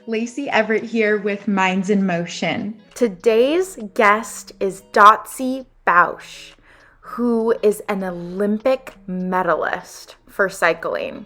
Lacey Everett here with Minds in Motion. Today's guest is Dotsie Bausch, who is an Olympic medalist for cycling.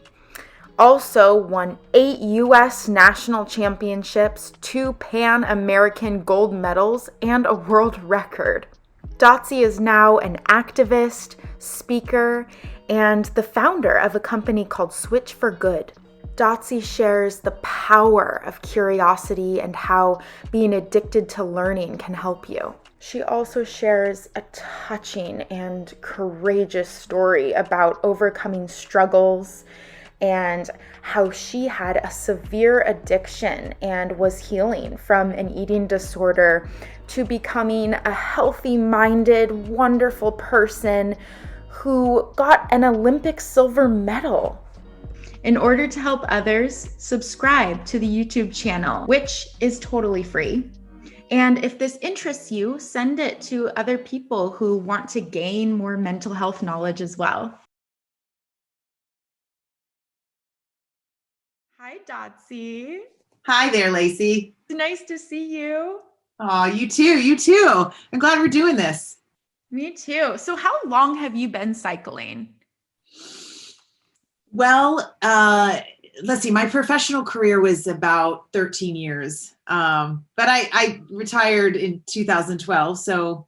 Also won 8 U.S. national championships, 2 Pan American gold medals, and a world record. Dotsie is now an activist, speaker, and the founder of a company called Switch for Good. Dotsie shares the power of curiosity and how being addicted to learning can help you. She also shares a touching and courageous story about overcoming struggles and how she had a severe addiction and was healing from an eating disorder to becoming a healthy-minded, wonderful person who got an Olympic silver medal. In order to help others, subscribe to the YouTube channel, which is totally free. And if this interests you, send it to other people who want to gain more mental health knowledge as well. Hi, Dotsie. Hi there, Lacey. It's nice to see you. Oh, you too. You too. I'm glad we're doing this. Me too. So how long have you been cycling? Well, let's see. My professional career was about 13 years, but I retired in 2012. So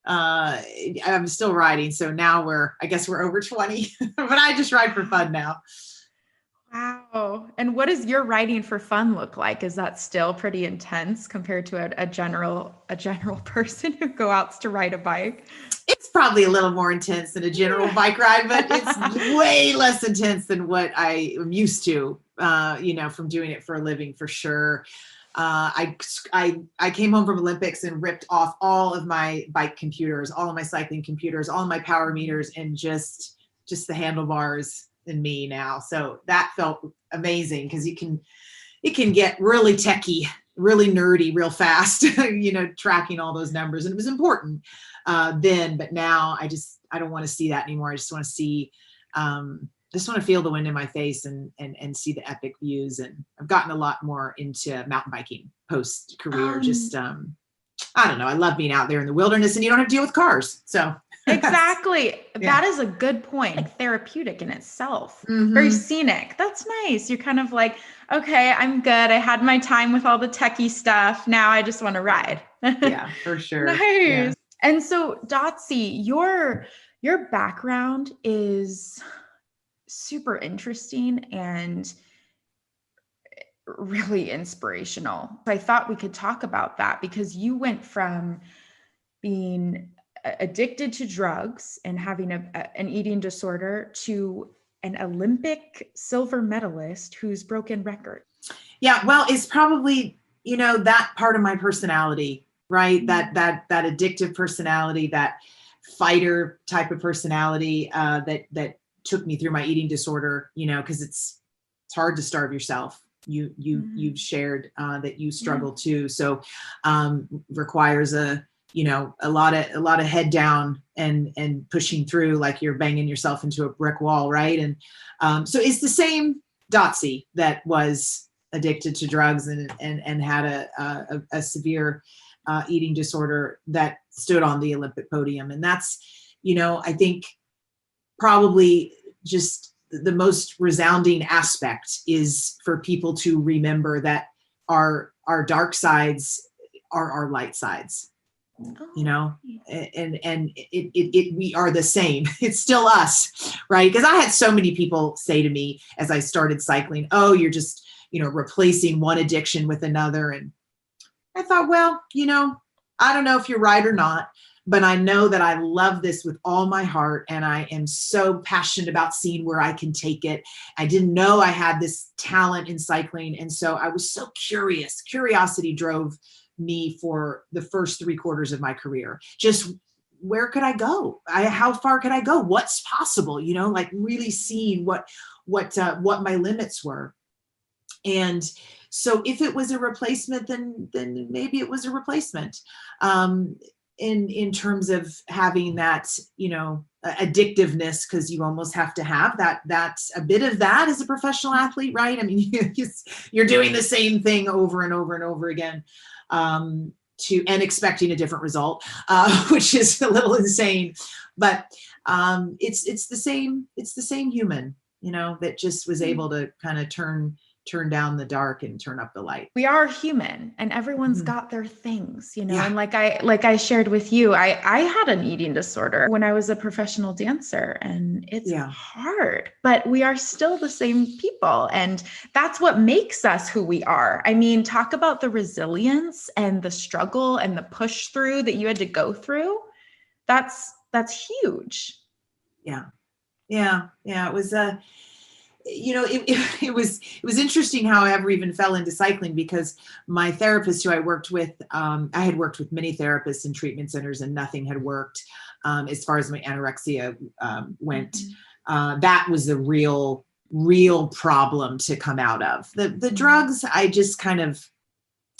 I'm still riding. So now I guess we're over 20, but I just ride for fun now. Wow. And what does your riding for fun look like? Is that still pretty intense compared to a general person who go out to ride a bike? It's probably a little more intense than a general bike ride, but it's way less intense than what I am used to, from doing it for a living, for sure. I came home from Olympics and ripped off all of my bike computers, all of my cycling computers, all of my power meters, and just the handlebars and me now. So that felt amazing because it can get really techie, really nerdy real fast, tracking all those numbers. And it was important then, but now I don't want to see that anymore. I just want to see, just want to feel the wind in my face and see the epic views. And I've gotten a lot more into mountain biking post career. I don't know. I love being out there in the wilderness and you don't have to deal with cars. So exactly. Yeah. That is a good point. Like therapeutic in itself. Mm-hmm. Very scenic. That's nice. You're kind of like, okay, I'm good. I had my time with all the techie stuff. Now I just want to ride. Yeah, for sure. Nice. Yeah. And so Dotsie, your background is super interesting and really inspirational. I thought we could talk about that because you went from being addicted to drugs and having an eating disorder to an Olympic silver medalist who's broken records. Yeah, well, it's probably, that part of my personality, right? Mm-hmm. That addictive personality, that fighter type of personality that took me through my eating disorder, because it's hard to starve yourself. You've shared that you struggle too. So requires a lot of head down and pushing through like you're banging yourself into a brick wall, right? And so it's the same Dotsie that was addicted to drugs and had a severe eating disorder that stood on the Olympic podium. And that's, I think probably just the most resounding aspect is for people to remember that our dark sides are our light sides. And we are the same. It's still us, right? Because I had so many people say to me as I started cycling, oh, you're just, replacing one addiction with another. And I thought, well, I don't know if you're right or not, but I know that I love this with all my heart. And I am so passionate about seeing where I can take it. I didn't know I had this talent in cycling. And so I was so curious. Curiosity drove me for the first 3/4 of my career. Just where could I go? How far could I go? What's possible? Like really seeing what my limits were. And so if it was a replacement, then maybe it was a replacement. In terms of having that, addictiveness, because you almost have to have that's a bit of that as a professional athlete, right? I mean, you're doing the same thing over and over and over again, and expecting a different result, which is a little insane. But it's the same human, that just was able to kind of turn down the dark and turn up the light. We are human, and everyone's got their things, Yeah. and like I shared with you, I had an eating disorder when I was a professional dancer, and it's hard, but we are still the same people. And that's what makes us who we are. I mean, talk about the resilience and the struggle and the push through that you had to go through. That's huge. Yeah. It was it was interesting how I ever even fell into cycling, because my therapist who I worked with, I had worked with many therapists in treatment centers, and nothing had worked as far as my anorexia went. That was the real problem to come out of. The drugs, I just kind of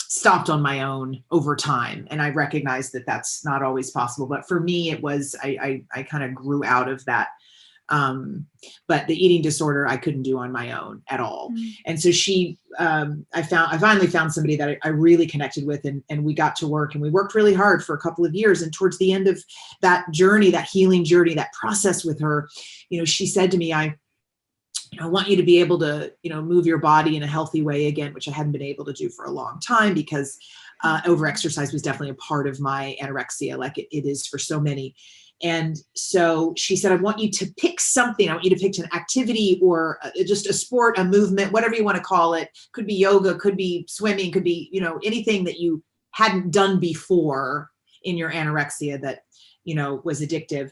stopped on my own over time, and I recognized that that's not always possible. But for me, it was, I kind of grew out of that. But the eating disorder I couldn't do on my own at all. And so I finally found somebody that I really connected with, and we got to work, and we worked really hard for a couple of years. And towards the end of that journey, that healing journey, that process with her, she said to me, I want you to be able to, move your body in a healthy way again, which I hadn't been able to do for a long time, because overexercise was definitely a part of my anorexia, like it is for so many. And so she said, I want you to pick something. I want you to pick an activity, or just a sport, a movement, whatever you want to call it. Could be yoga, could be swimming, could be, anything that you hadn't done before in your anorexia that, was addictive.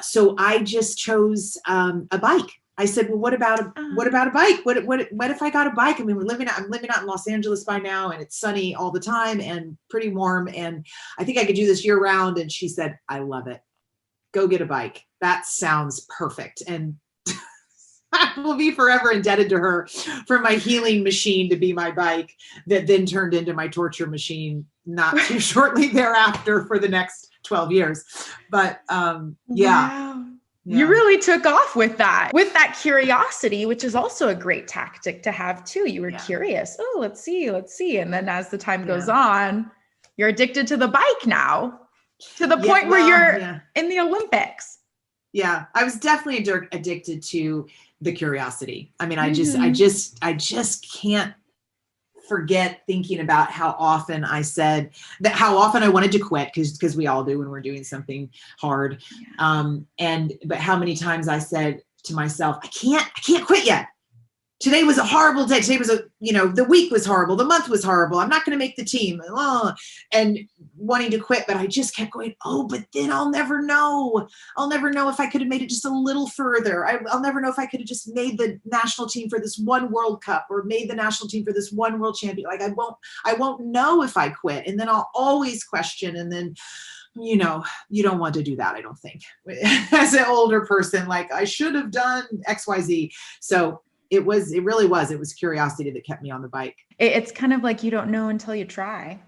So I just chose a bike. I said, well, what about a bike? What if I got a bike? I mean, I'm living out in Los Angeles by now, and it's sunny all the time and pretty warm, and I think I could do this year round. And she said, I love it. Go get a bike. That sounds perfect. And I will be forever indebted to her for my healing machine to be my bike, that then turned into my torture machine not too shortly thereafter for the next 12 years. But Wow. Yeah. You really took off with that curiosity, which is also a great tactic to have too. You were curious. Oh, let's see. And then as the time goes on, you're addicted to the bike now, to the point where you're in the Olympics. Yeah, I was definitely addicted to the curiosity. I mean, I just can't forget thinking about how often I said that, how often I wanted to quit, because we all do when we're doing something hard. But how many times I said to myself, I can't quit yet. Today was a horrible day. Today was the week was horrible. The month was horrible. I'm not going to make the team. And wanting to quit, but I just kept going, but then I'll never know. I'll never know if I could have made it just a little further. I'll never know if I could have just made the national team for this one World Cup, or made the national team for this one world champion. Like I won't know if I quit. And then I'll always question. And then, you don't want to do that, I don't think. As an older person, like, I should have done XYZ. So it really was curiosity that kept me on the bike. It's kind of like, you don't know until you try.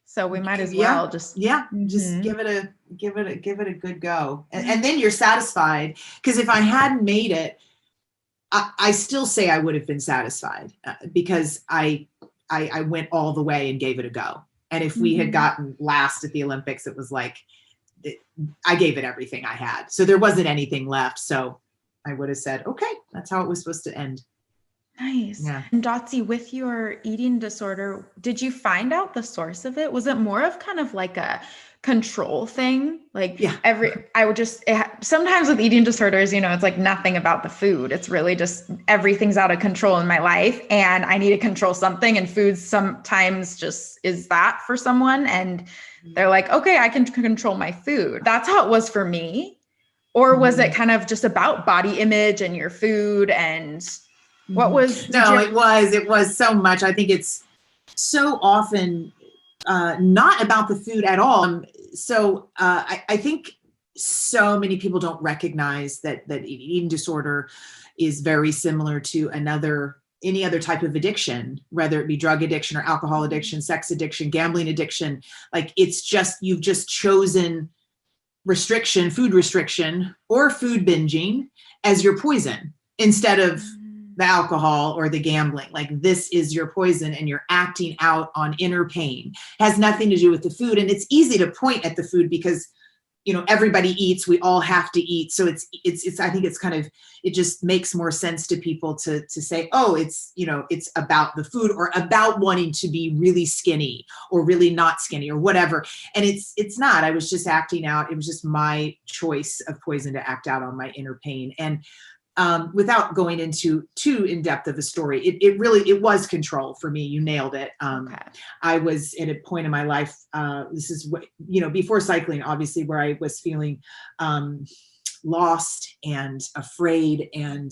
So we might as well just give it a good go. And then you're satisfied, because if I hadn't made it, I still say I would have been satisfied, because I went all the way and gave it a go. And if we had gotten last at the Olympics, it was like, I gave it everything I had. So there wasn't anything left. So I would have said, okay, that's how it was supposed to end. Nice. Yeah. And Dotsie, with your eating disorder, did you find out the source of it? Was it more of kind of like a control thing? Like sometimes with eating disorders, it's like nothing about the food. It's really just everything's out of control in my life, and I need to control something. And food sometimes just is that for someone. And they're like, okay, I can control my food. That's how it was for me. Or was it kind of just about body image and your food, and what was? It was so much. I think it's so often not about the food at all. I think so many people don't recognize that eating disorder is very similar to any other type of addiction, whether it be drug addiction or alcohol addiction, sex addiction, gambling addiction. Like, it's just, you've just chosen restriction, food restriction, or food binging as your poison instead of the alcohol or the gambling. Like, this is your poison and you're acting out on inner pain. It has nothing to do with the food. And it's easy to point at the food because, you know, everybody eats, we all have to eat. So it's, I think it's kind of, it just makes more sense to people to say, oh, it's, you know, it's about the food or about wanting to be really skinny or really not skinny or whatever. And it's not, I was just acting out. It was just my choice of poison to act out on my inner pain. And without going into too in-depth of a story, it was control for me. You nailed it. Okay. I was at a point in my life, this is what, you know, before cycling, obviously, where I was feeling lost and afraid, and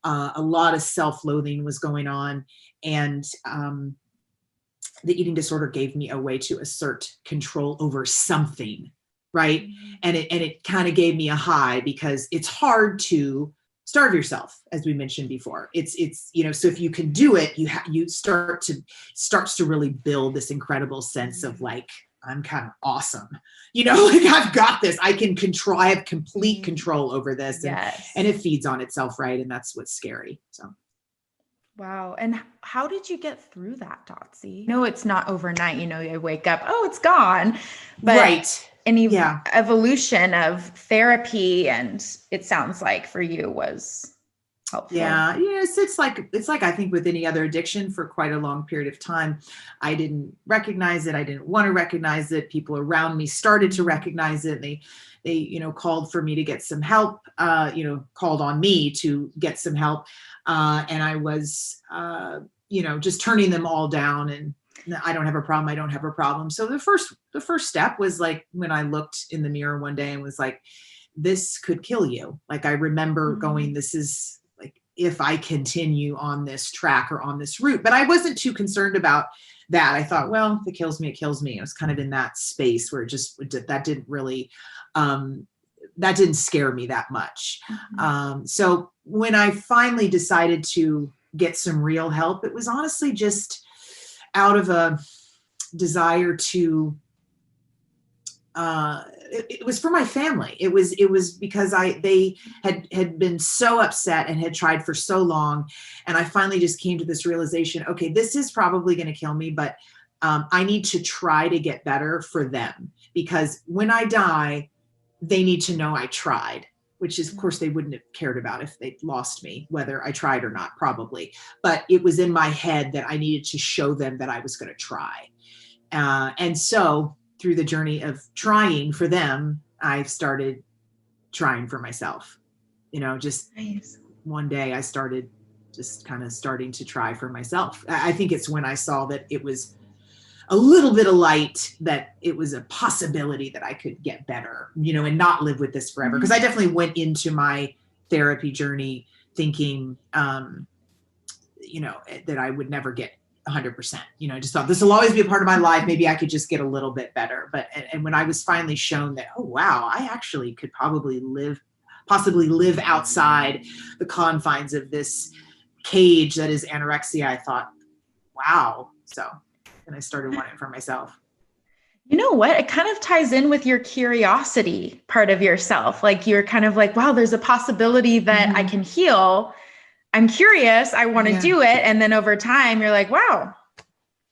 a lot of self-loathing was going on. And the eating disorder gave me a way to assert control over something, right? And it kind of gave me a high, because it's hard to starve yourself, as we mentioned before. It's, you know, so if you can do it, you starts to really build this incredible sense of like, I'm kind of awesome, you know, like I've got this, I have complete control over this. Yes. And it feeds on itself. Right. And that's what's scary. So. Wow. And how did you get through that, Dotsie? No, it's not overnight. You know, you wake up, oh, it's gone. But right. Any evolution of therapy, and it sounds like for you was helpful. Yeah. Yes. It's like, I think with any other addiction, for quite a long period of time, I didn't recognize it. I didn't want to recognize it. People around me started to recognize it. They, you know, called for me to get some help, you know, called on me to get some help. And I was, you know, just turning them all down, and I don't have a problem. I don't have a problem. So the first step was like, when I looked in the mirror one day and was like, this could kill you. Like, I remember going, this is like, if I continue on this track or on this route, but I wasn't too concerned about that. I thought, well, if it kills me, it kills me. I was kind of in that space where that didn't really, that didn't scare me that much. So when I finally decided to get some real help, it was honestly just out of a desire to, it was for my family. It was because they had been so upset and had tried for so long. And I finally just came to this realization, okay, this is probably going to kill me, but I need to try to get better for them, because when I die, they need to know I tried, which is, of course, they wouldn't have cared about if they lost me, whether I tried or not, probably. But it was in my head that I needed to show them that I was going to try. And so through the journey of trying for them, I started trying for myself. You know, just one day I started just kind of starting to try for myself. I think it's when I saw that it was a little bit of light, that it was a possibility that I could get better, you know, and not live with this forever. Because I definitely went into my therapy journey thinking, you know, that I would never get 100%. You know, I just thought this will always be a part of my life. Maybe I could just get a little bit better. But, and when I was finally shown that, oh, wow, I actually could possibly live outside the confines of this cage that is anorexia, I thought, wow. So, and I started wanting it for myself. You know what? It kind of ties in with your curiosity part of yourself. Like, you're kind of like, wow, there's a possibility that I can heal. I'm curious. I want to do it. And then over time, you're like, wow,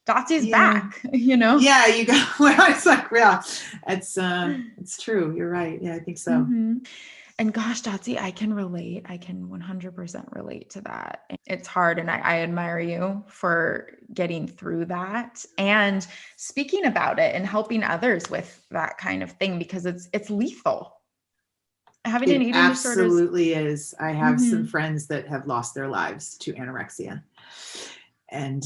Dotsie's back, you know? Yeah, you go, well, it's like, yeah, it's true. You're right. Yeah, I think so. And gosh, Dotsie, I can relate. I can 100% relate to that. It's hard. And I admire you for getting through that and speaking about it and helping others with that kind of thing, because it's lethal. Having an eating disorder absolutely is. I have some friends that have lost their lives to anorexia, and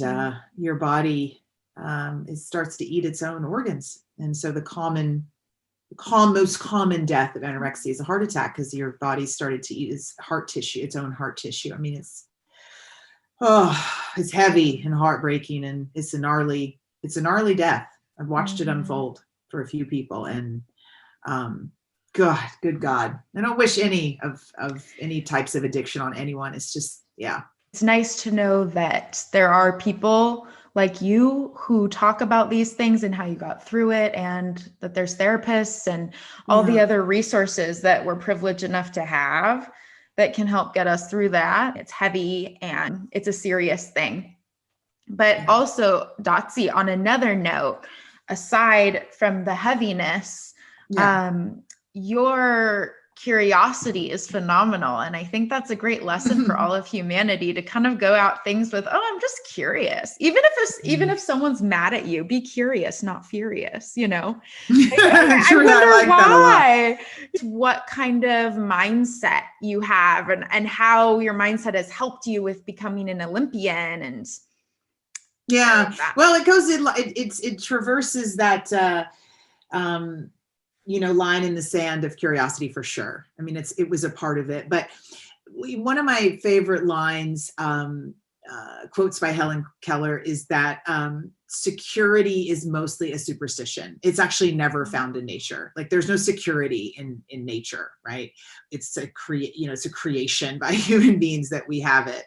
your body, it starts to eat its own organs. And so the most common death of anorexia is a heart attack, because your body started to eat its own heart tissue. I mean, it's heavy and heartbreaking, and it's a gnarly death. I've watched it unfold for a few people, and good God. I don't wish any of any types of addiction on anyone. It's just, yeah. It's nice to know that there are people like you who talk about these things and how you got through it, and that there's therapists and all the other resources that we're privileged enough to have that can help get us through that. It's heavy and it's a serious thing. But also, Dotsie, on another note, aside from the heaviness, your curiosity is phenomenal. And I think that's a great lesson for all of humanity, to kind of go out things with, oh, I'm just curious. Even if someone's mad at you, be curious, not furious, you know? I wonder why. What kind of mindset you have, and how your mindset has helped you with becoming an Olympian. And well, it traverses that line in the sand of curiosity, for sure. I mean, it was a part of it. But one of my favorite lines, quotes by Helen Keller, is that security is mostly a superstition. It's actually never found in nature. Like, there's no security in nature, right? It's a creation by human beings that we have it.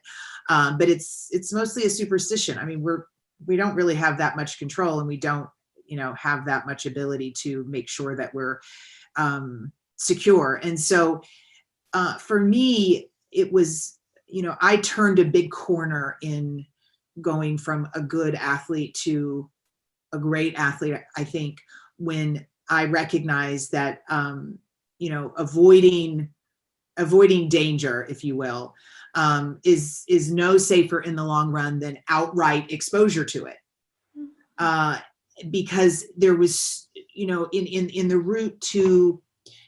But it's mostly a superstition. I mean, we don't really have that much control, and we don't have that much ability to make sure that we're secure. And so for me, it was, I turned a big corner in going from a good athlete to a great athlete, I think, when I recognized that, avoiding danger, if you will, is no safer in the long run than outright exposure to it. Because there was, in the route to,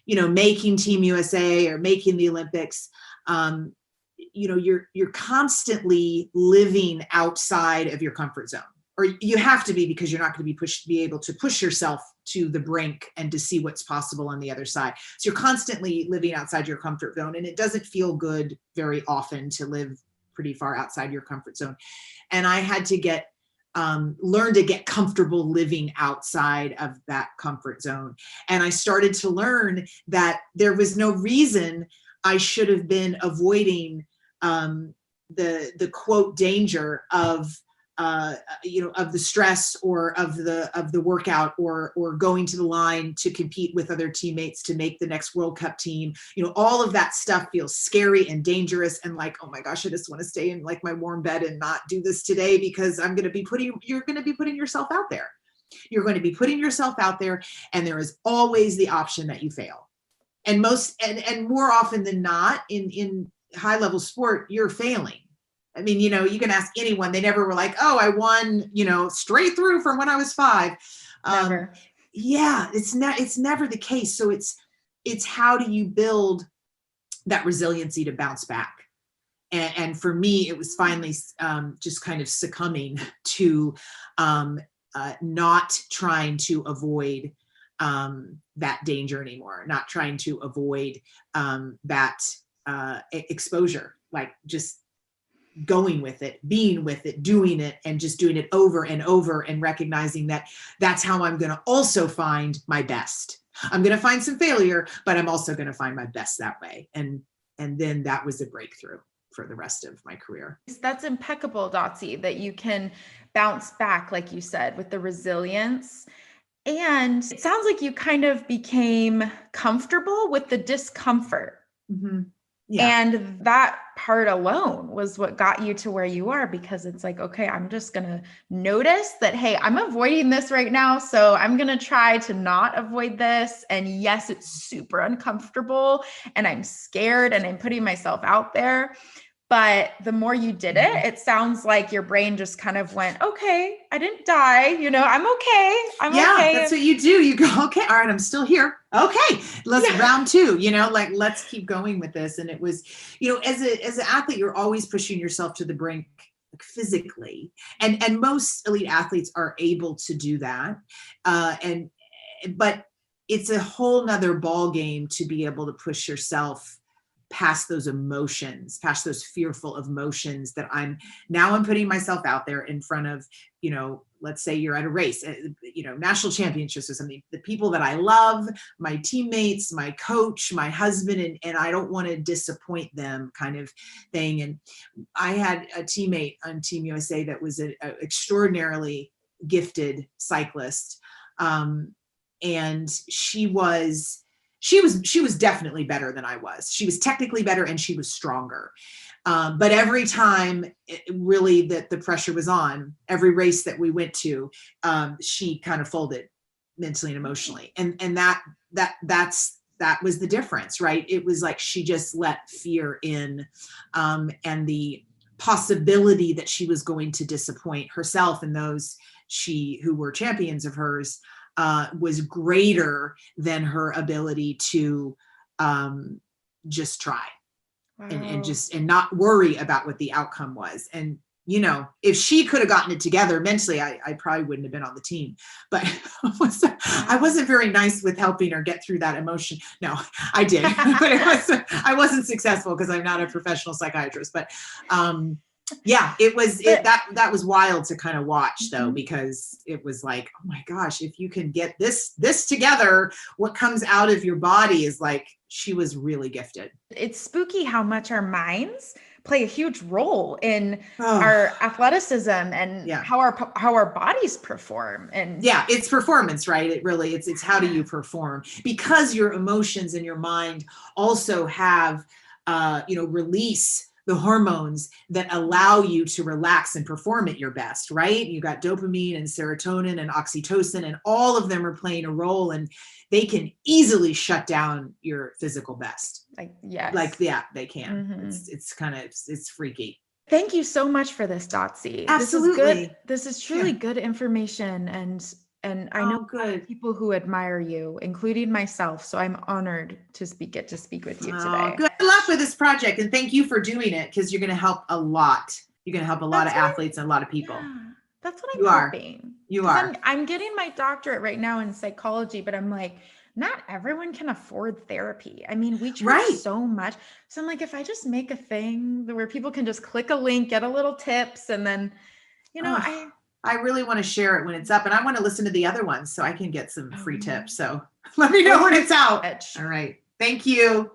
making Team USA or making the Olympics, you're constantly living outside of your comfort zone, or you have to be, because you're not going to be able to push yourself to the brink and to see what's possible on the other side. So you're constantly living outside your comfort zone, and it doesn't feel good very often to live pretty far outside your comfort zone. And I had to learn to get comfortable living outside of that comfort zone. And I started to learn that there was no reason I should have been avoiding the quote danger of the stress, or of the workout, or going to the line to compete with other teammates to make the next World Cup team. All of that stuff feels scary and dangerous, and like, oh my gosh, I just want to stay in like my warm bed and not do this today, because you're going to be putting yourself out there. You're going to be putting yourself out there, and there is always the option that you fail. And more often than not, in high level sport, you're failing. I mean, you can ask anyone, they never were like, oh, I won, straight through from when I was 5. Never. Yeah, it's never the case. So it's how do you build that resiliency to bounce back? And for me, it was finally just kind of succumbing to not trying to avoid that danger anymore, not trying to avoid that exposure, like just going with it, being with it, doing it, and just doing it over and over, and recognizing that that's how I'm going to also find my best. I'm going to find some failure, but I'm also going to find my best that way. And then that was a breakthrough for the rest of my career. That's impeccable, Dotsie, that you can bounce back, like you said, with the resilience. And it sounds like you kind of became comfortable with the discomfort. Mm-hmm. Yeah. And that part alone was what got you to where you are, because it's like, okay, I'm just going to notice that, hey, I'm avoiding this right now. So I'm going to try to not avoid this. And yes, it's super uncomfortable and I'm scared and I'm putting myself out there. But the more you did it, it sounds like your brain just kind of went, okay, I didn't die. I'm okay. Okay. That's what you do. You go, okay, all right, I'm still here. Okay, let's round 2, let's keep going with this. And it was, as an athlete, you're always pushing yourself to the brink, like physically. And most elite athletes are able to do that. But it's a whole nother ball game to be able to push yourself past those emotions, past those fearful emotions that I'm putting myself out there in front of, let's say you're at a race, national championships or something, the people that I love, my teammates, my coach, my husband, and I don't want to disappoint them kind of thing. And I had a teammate on Team USA that was an extraordinarily gifted cyclist. And she was definitely better than I was. She was technically better and she was stronger. But every time really that the pressure was on, every race that we went to, she kind of folded mentally and emotionally. And that was the difference, right? It was like she just let fear in, and the possibility that she was going to disappoint herself and those who were champions of hers, was greater than her ability to just try. Wow. and not worry about what the outcome was. And if she could have gotten it together mentally, I probably wouldn't have been on the team. But I wasn't very nice with helping her get through that emotion. No, I did, but I wasn't successful because I'm not a professional psychiatrist. But yeah, that was wild to kind of watch though, because it was like, oh my gosh, if you can get this together, what comes out of your body is like, she was really gifted. It's spooky how much our minds play a huge role in our athleticism and how our bodies perform. And yeah, it's performance, right? It's how do you perform, because your emotions and your mind also have, release the hormones that allow you to relax and perform at your best, right? You got dopamine and serotonin and oxytocin, and all of them are playing a role, and they can easily shut down your physical best. They can. It's freaky. Thank you so much for this, Dotsie. Absolutely. This is truly good information. And I know people who admire you, including myself. So I'm honored to get to speak with you today. Good luck with this project. And thank you for doing it, because you're going to help a lot. You're going to help a lot of athletes and a lot of people. Yeah, that's what I'm hoping. You are. I'm getting my doctorate right now in psychology, but I'm like, not everyone can afford therapy. I mean, we charge so much. So I'm like, if I just make a thing where people can just click a link, get a little tips, and then, I really want to share it when it's up, and I want to listen to the other ones so I can get some free tips. So let me know when it's out. All right. Thank you.